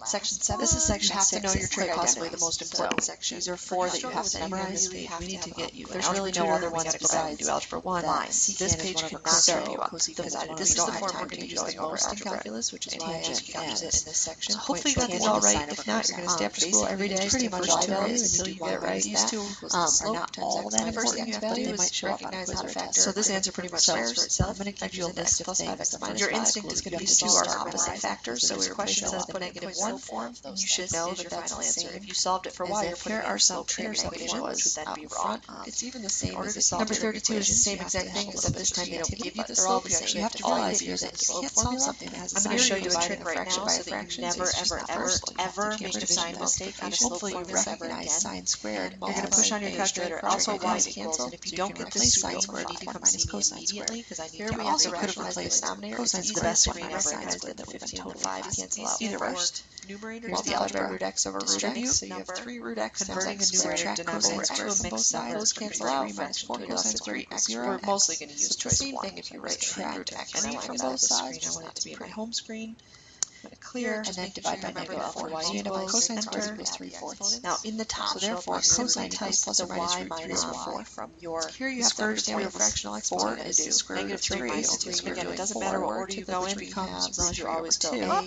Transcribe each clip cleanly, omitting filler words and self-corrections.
Section 7. This is section You have to 6. know your It's trig quite possibly the organized. most important section. These are 4 that you have to memorize. We need to get you. There's really no other ones besides do algebra 1. This page can show because this is the form we're going to use the most in calculus, which is y tangent and use it in this section. So hopefully you got these all right. If not, you're going to stay after school every day pretty for much the first 2 all days values until you get it right. These two Are not all that important, but they might show up on a quiz or a test. So this answer pretty much spells for itself. I'm going to give you a list of things. Your instinct is going to be to solve opposite factors. So your question says the -1 form, and you should know that that's the same. If you solved it for y, you're putting here are some trig equations, which would then be wrong. It's even the same as Number 32 is the same exact thing, except this time they don't give you the slope. You actually have to realize here that you can't solve something that has a I'm sign. going to show you a trick trick right now so that you never, ever make a sign mistake on a slope Hopefully you formula ever recognize again. sine squared. You're going to push on your calculator. Also, y equals, and if you don't get this sine square, squared you need to come minus see me cosine immediately because I need Here to we also also could have rationalize replaced the denominator. cosine's It's the best easier one to minus recognize sine squared that that 15 15 over 5 cancel out. Either First, numerator Here's the algebra root x over root distribute, x, so you have 3 root x times converting x a numerator squared, denominator cosine to a squared from both mixed number. sides, Those cancel 3 out. minus 4 cosine squared equals 0. We're mostly going to use So choice same 1. thing if you write Subtract root x and I want to from get out both of the sides, screen. I want it to be in my home screen. I'm going to clear and then divide by -4. So you end up with cosine squared equals 3/4. Now in the top, So therefore cosine type plus or minus root 3 is 4. from your Here you have to understand what a fractional exponent is. The square root of 3 minus is 2. again, Again, it it doesn't matter what order you go in, which becomes root you always go 2 up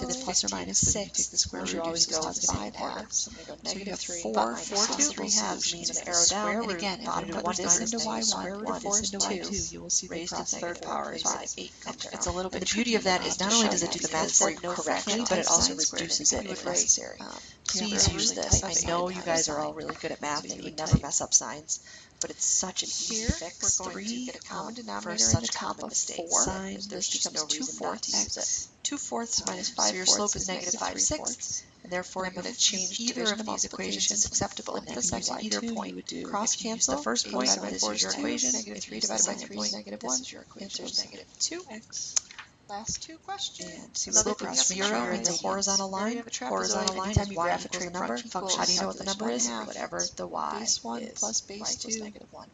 to the plus or minus 6. You take the square root, you always you go just to 5 halves. So I'm going to So go you have -3, 4 4 3 halves means means an arrow down. And again, if bottom you to put this 1 into y1, square root of this into 2, y2, you will see raised they to the third cross power is negative 8 comes It's a little bit the beauty of that is not only does it do the math for you no correctly, but it also reduces it if necessary. Please use this. I know you guys are all really good at math and you never mess up signs, but it's such an easy fix. We're going to get a common denominator for in the such top common of mistakes. 4. Sign, There's just no reason not to use it. 2/4 minus 5/4. So your slope is negative -5/6, 3/4. and therefore I'm you're going going to change either of these equations is acceptable. And If then use either point. You would do Cross if you use cancel. the first point, divided by this 4 is your is equation. -3 If you use divided the by second 3 is point, -1. this is your Answer is equation. -2x. Last 2 questions. And see Another slope thing of you have to 0 remember and the is horizontal line. area of a trapezoid. Horizontal line Anytime is you y graph a equals the trig number. function, How do you know what the number is? 1/2. Whatever the y Base 1 is. plus base Y equals 2 -1.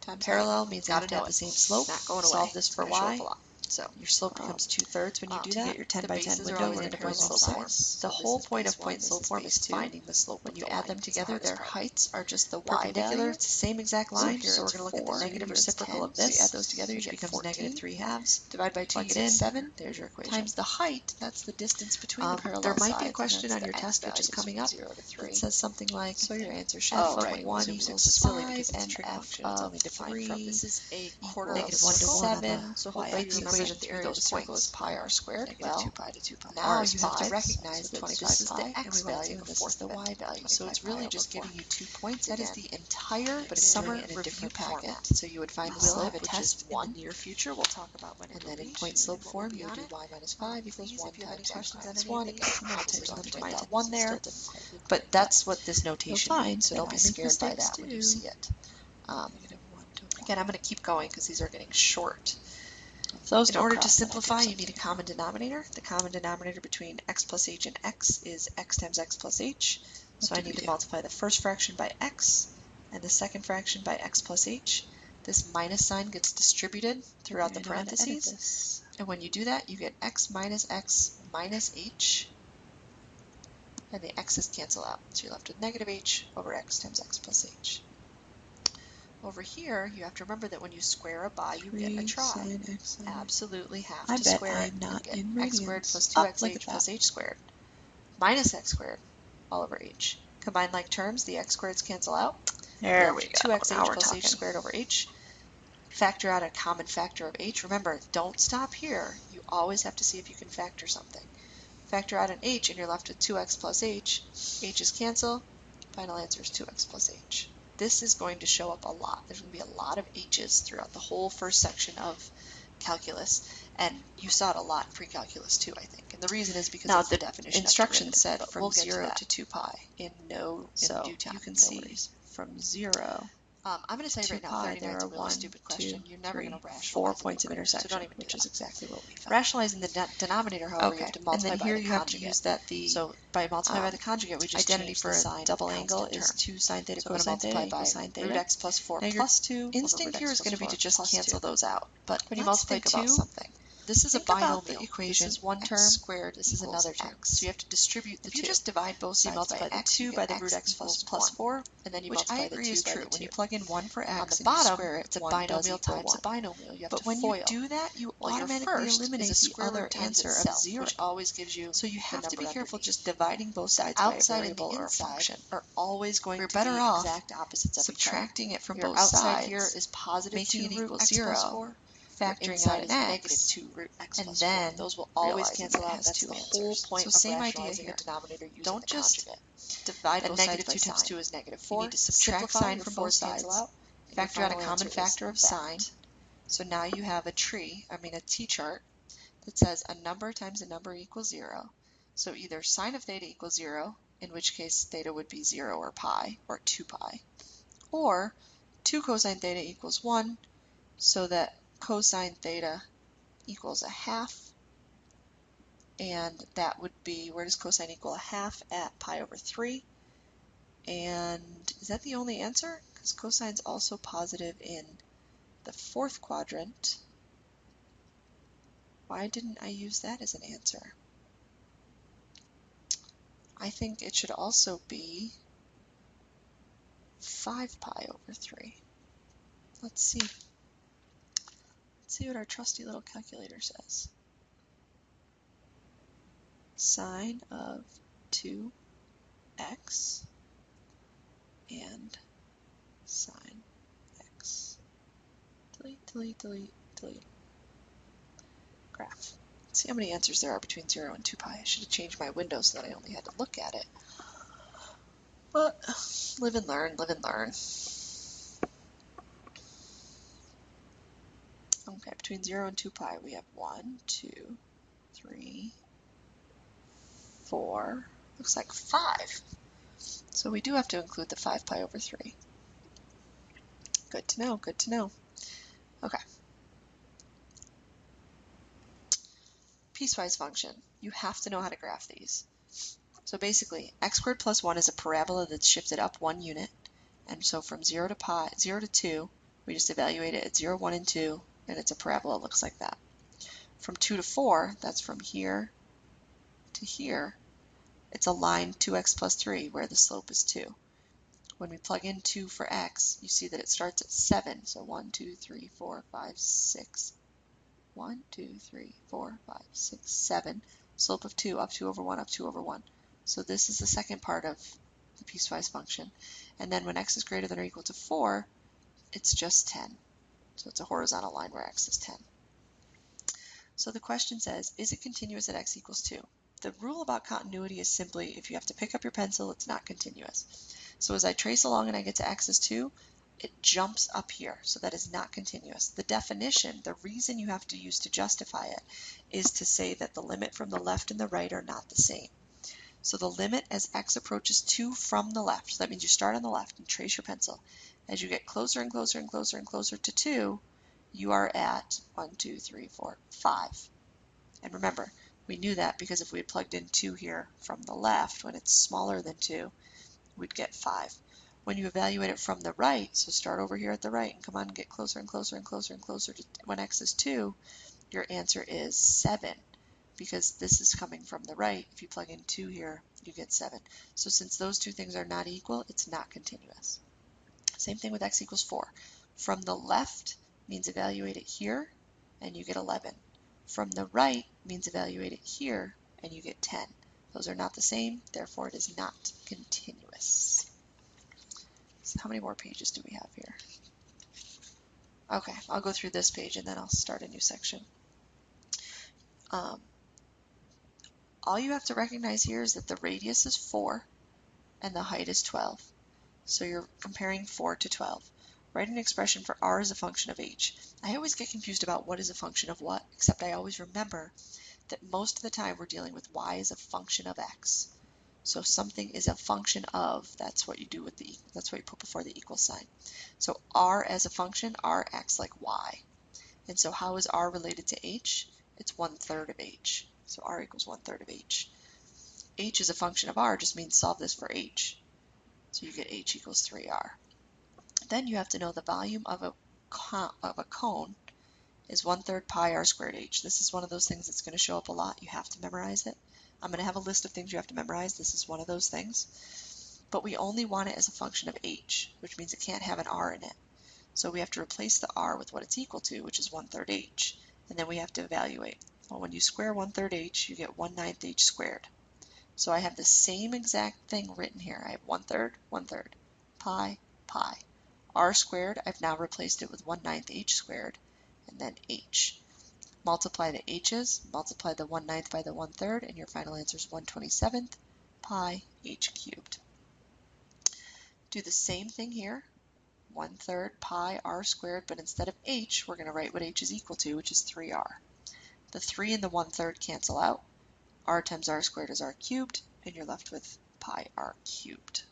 times Parallel means they have to know have the it. same slope. Not going away. Solve this for It's gonna show y. up a lot. So Your slope becomes 2/3 when you do to that. get your 10 the by 10 bases are window, always we're in going to point go slope both form. sides. The So whole this is point base of point 1, slope this is form base is 2. finding the slope. When you add them together, hardest their part. heights are just the y Perpendicular. value. It's the same exact line. here So we're it's going to look at 4, the negative here it's reciprocal 10. of this. So you add those together, you which get becomes 14. -3/2. Divide by 2, Plug you it get in. 7. There's your equation. Times the height, that's the distance between the parallel There might sides. be a question on your X test, which is values coming from up, 0 to 3. that says something like So your answer should f be of right. 1 So equals it's 5 silly because it's a and trig f function. It's only of defined 3 from this is a quarter of a -1 to circle. 1 on 7. the So y write the axis. equation The through area of those the circle points. is pi r squared. Well, 2 pi to 2 pi. now R is you have to pi. recognize So that 25 this is the pi, x and we want value to and this this is is the y value. So it's really just over giving 4. you 2 points That again. is the entire But it's summer doing it in a review different packet. format. So you would find the We'll slope, have a which test is in the 1. near future. We'll talk about when And then in point slope form, you would do y minus 5 equals 1 times x minus 1. Again, sometimes you'll have to write that 1 there. But that's what this notation means, so don't be scared by that when you see it. Again, I'm going to keep going because these are getting short. In order to simplify, you need a common denominator. The common denominator between x plus h and x is x times x plus h. So I need to multiply the first fraction by x and the second fraction by x plus h. This minus sign gets distributed throughout the parentheses. And when you do that, you get x minus h. And the x's cancel out. So you're left with negative h over x times x plus h. Over here, you have to remember that when you square a by, you get a trie. Absolutely have to square it and get x squared plus 2xh plus h squared minus x squared all over h. Combine like terms, the x squareds cancel out. There we go. 2xh plus h squared over h. Factor out a common factor of h. Remember, don't stop here. You always have to see if you can factor something. Factor out an h and you're left with 2x plus h. h's cancel. Final answer is 2x plus h. This is going to show up a lot. There's going to be a lot of h's throughout the whole first section of calculus, and you saw it a lot in pre-calculus too, I think. And the reason is because of the definition. Instructions said from 0 to 2 pi in due time. You can see from 0 I'm going to tell you right now, 39 is a really stupid question. You're never going to rationalize 4 points of intersection, so don't even which is exactly what we found. Rationalizing the denominator, however, you have to multiply by the conjugate. And then here you have to use that so by multiplying by the conjugate, we just identity for a double angle is 2 sine theta cosine theta equals sine theta. Root x plus 4 plus 2. Instinct here is going to be to just cancel those out. But when you multiply 2, this is a binomial equation. This is one term squared. This is another term. So you have to distribute the two. If you just divide both sides, multiply the 2 by the root x plus 4, and then you multiply the 2 by the 2. When you plug in 1 for x, on the bottom, square it, it's a binomial times a binomial. You have to foil. But when you do that, you automatically eliminate the other answer of 0, which always gives you. So you have to be careful just dividing both sides by a variable or a function. Are always going to be exact opposites of subtracting it from both sides. Here is positive making it equal 0. Factoring out an x, and then those will always cancel out. That's the whole point of same idea here. Denominator using don't just divide both sides by 2 times 2 is negative 4. You need to subtract sign from both sides. Factor out a common factor of sign. So now you have a t-chart that says a number times a number equals 0. So either sine of theta equals 0, in which case theta would be 0 or pi, or 2 pi, or 2 cosine theta equals 1, so that cosine theta equals a half, and that would be, where does cosine equal a half? At pi over 3. And is that the only answer? Because cosine's also positive in the fourth quadrant. Why didn't I use that as an answer? I think it should also be 5 pi over 3. Let's see. Let's see what our trusty little calculator says. Sine of 2x and sine x. Delete, delete, delete, delete. Graph. Let's see how many answers there are between 0 and 2 pi. I should have changed my window so that I only had to look at it. But live and learn, live and learn. Okay, between 0 and 2 pi we have 1, 2, 3, 4, looks like 5. So we do have to include the 5 pi over 3. Good to know, good to know. Okay. Piecewise function. You have to know how to graph these. So basically, x squared plus 1 is a parabola that's shifted up 1 unit. And so from 0 to 2, we just evaluate it at 0, 1, and 2, and it's a parabola. It looks like that. From 2 to 4, that's from here to here, it's a line 2x plus 3 where the slope is 2. When we plug in 2 for x, you see that it starts at 7. So 1, 2, 3, 4, 5, 6. 1, 2, 3, 4, 5, 6, 7. Slope of 2, up 2 over 1, up 2 over 1. So this is the second part of the piecewise function. And then when x is greater than or equal to 4, it's just 10. So it's a horizontal line where x is 10. So the question says, is it continuous at x equals 2? The rule about continuity is simply, if you have to pick up your pencil, it's not continuous. So as I trace along and I get to x is 2, it jumps up here, so that is not continuous. The definition, the reason you have to use to justify it, is to say that the limit from the left and the right are not the same. So the limit as x approaches 2 from the left, so that means you start on the left and trace your pencil. As you get closer and closer and closer and closer to 2, you are at 1, 2, 3, 4, 5. And remember, we knew that because if we had plugged in 2 here from the left, when it's smaller than 2, we'd get 5. When you evaluate it from the right, so start over here at the right and come on and get closer and closer and closer and closer to when x is 2, your answer is 7. Because this is coming from the right, if you plug in 2 here, you get 7. So since those two things are not equal, it's not continuous. Same thing with x equals 4. From the left means evaluate it here, and you get 11. From the right means evaluate it here, and you get 10. Those are not the same, therefore it is not continuous. So how many more pages do we have here? Okay, I'll go through this page and then I'll start a new section. All you have to recognize here is that the radius is 4 and the height is 12. So you're comparing 4 to 12. Write an expression for r as a function of h. I always get confused about what is a function of what, except I always remember that most of the time we're dealing with y as a function of x. So something is a function of, that's what you do with that's what you put before the equal sign. So r as a function, r acts like y. And so how is r related to h? It's 1/3 of h. So r equals 1/3 of h. H as a function of r just means solve this for h. So you get h equals 3r. Then you have to know the volume of a cone is 1/3 pi r squared h. This is one of those things that's going to show up a lot. You have to memorize it. I'm going to have a list of things you have to memorize. This is one of those things. But we only want it as a function of h, which means it can't have an r in it. So we have to replace the r with what it's equal to, which is 1/3 h. And then we have to evaluate. Well, when you square 1/3 h, you get 1/9 h squared. So I have the same exact thing written here. I have 1/3, 1/3, pi, pi. R squared, I've now replaced it with 1/9 h squared, and then h. Multiply the h's, multiply the 1/9 by the 1/3, and your final answer is 1/27 pi h cubed. Do the same thing here. 1/3 pi r squared, but instead of h, we're going to write what h is equal to, which is 3r. The 3 and the 1/3 cancel out. R times r squared is r cubed, and you're left with pi r cubed.